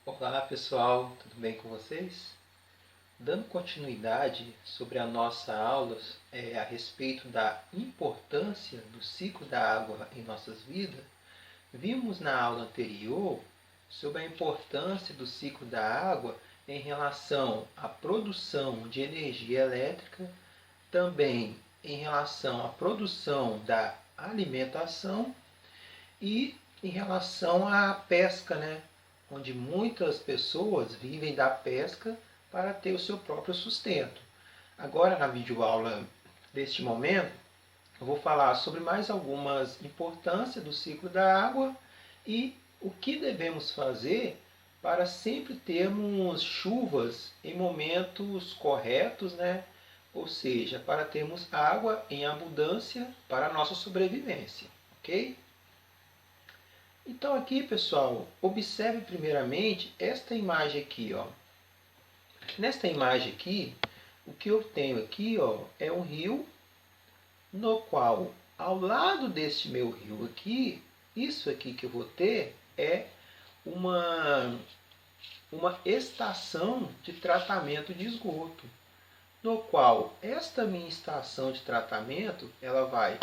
Olá pessoal, tudo bem com vocês? Dando continuidade sobre a nossa aula a respeito da importância do ciclo da água em nossas vidas, vimos na aula anterior sobre a importância do ciclo da água em relação à produção de energia elétrica, também em relação à produção da alimentação e em relação à pesca, né? Onde muitas pessoas vivem da pesca para ter o seu próprio sustento. Agora, na videoaula deste momento, eu vou falar sobre mais algumas importâncias do ciclo da água e o que devemos fazer para sempre termos chuvas em momentos corretos, né? Ou seja, para termos água em abundância para a nossa sobrevivência, ok? Então aqui, pessoal, observe primeiramente esta imagem aqui, ó. Nesta imagem aqui, o que eu tenho aqui, ó, é um rio, no qual, ao lado deste meu rio aqui, isso aqui que eu vou ter é uma estação de tratamento de esgoto, no qual esta minha estação de tratamento, ela vai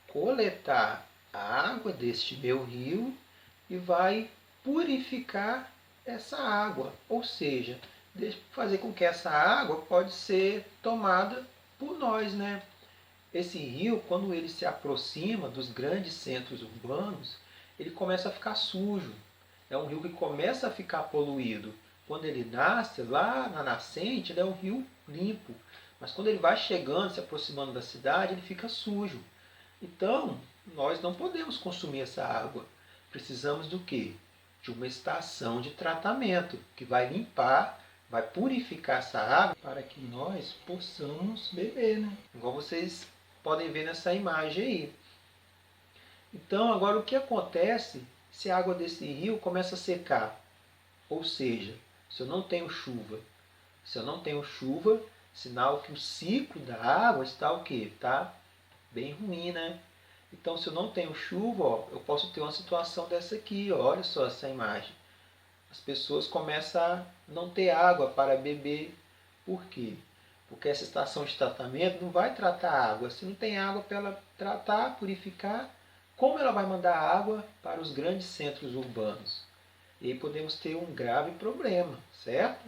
coletar a água deste meu rio e vai purificar essa água, ou seja, fazer com que essa água pode ser tomada por nós, né? Esse rio, quando ele se aproxima dos grandes centros urbanos, ele começa a ficar sujo. É um rio que começa a ficar poluído. Quando ele nasce, lá na nascente, ele é um rio limpo. Mas quando ele vai chegando, se aproximando da cidade, ele fica sujo. Então, nós não podemos consumir essa água. Precisamos do quê? De uma estação de tratamento que vai limpar, vai purificar essa água para que nós possamos beber, né? Igual vocês podem ver nessa imagem aí. Então, agora o que acontece se a água desse rio começa a secar? Ou seja, se eu não tenho chuva. Se eu não tenho chuva, sinal que o ciclo da água está o quê? Está bem ruim, né? Então, se eu não tenho chuva, ó, eu posso ter uma situação dessa aqui. Ó, olha só essa imagem. As pessoas começam a não ter água para beber. Por quê? Porque essa estação de tratamento não vai tratar a água. Se não tem água para ela tratar, purificar, como ela vai mandar água para os grandes centros urbanos? E aí podemos ter um grave problema, certo?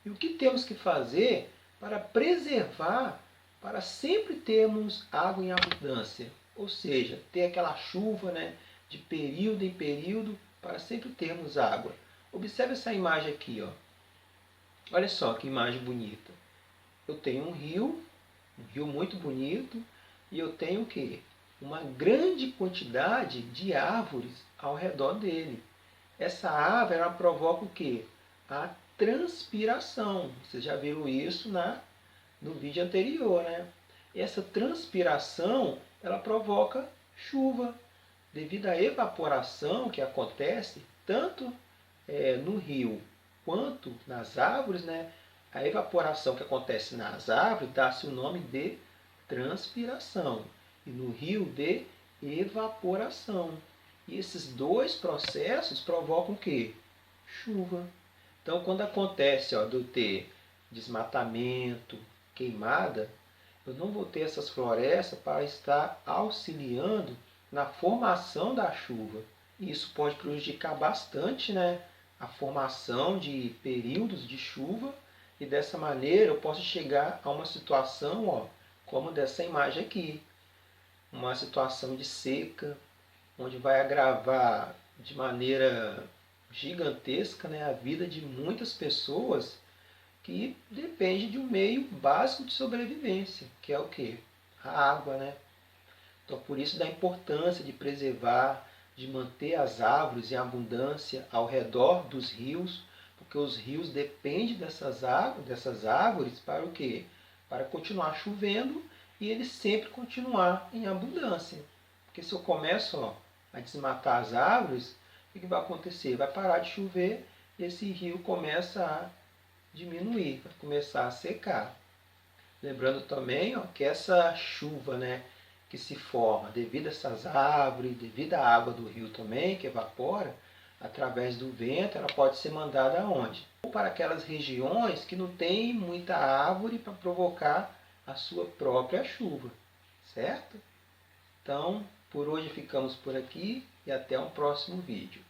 E o que temos que fazer para preservar, para sempre termos água em abundância? Ou seja, ter aquela chuva, né, de período em período para sempre termos água. Observe essa imagem aqui, ó. Olha só que imagem bonita. Eu tenho um rio muito bonito, e eu tenho o quê? Uma grande quantidade de árvores ao redor dele. Essa árvore ela provoca o quê? A transpiração. Vocês já viram isso no vídeo anterior, né? E essa transpiração ela provoca chuva devido à evaporação que acontece tanto no rio quanto nas árvores, né? A evaporação que acontece nas árvores dá-se o nome de transpiração e no rio de evaporação. E esses dois processos provocam o quê? Chuva. Então, quando acontece de eu ter desmatamento, queimada, eu não vou ter essas florestas para estar auxiliando na formação da chuva. E isso pode prejudicar bastante, né, a formação de períodos de chuva, e dessa maneira eu posso chegar a uma situação como dessa imagem aqui. Uma situação de seca, onde vai agravar de maneira gigantesca, né, a vida de muitas pessoas que dependem de um meio básico de sobrevivência, que é o quê? A água, né? Então, por isso da importância de preservar, de manter as árvores em abundância ao redor dos rios, porque os rios dependem dessas árvores para o quê? Para continuar chovendo e eles sempre continuar em abundância. Porque se eu começo a desmatar as árvores, o que vai acontecer? Vai parar de chover e esse rio começa a diminuir, vai começar a secar. Lembrando também que essa chuva, né, que se forma devido a essas árvores, devido à água do rio também, que evapora, através do vento, ela pode ser mandada aonde? Ou para aquelas regiões que não tem muita árvore para provocar a sua própria chuva, certo? Então, por hoje ficamos por aqui e até um próximo vídeo.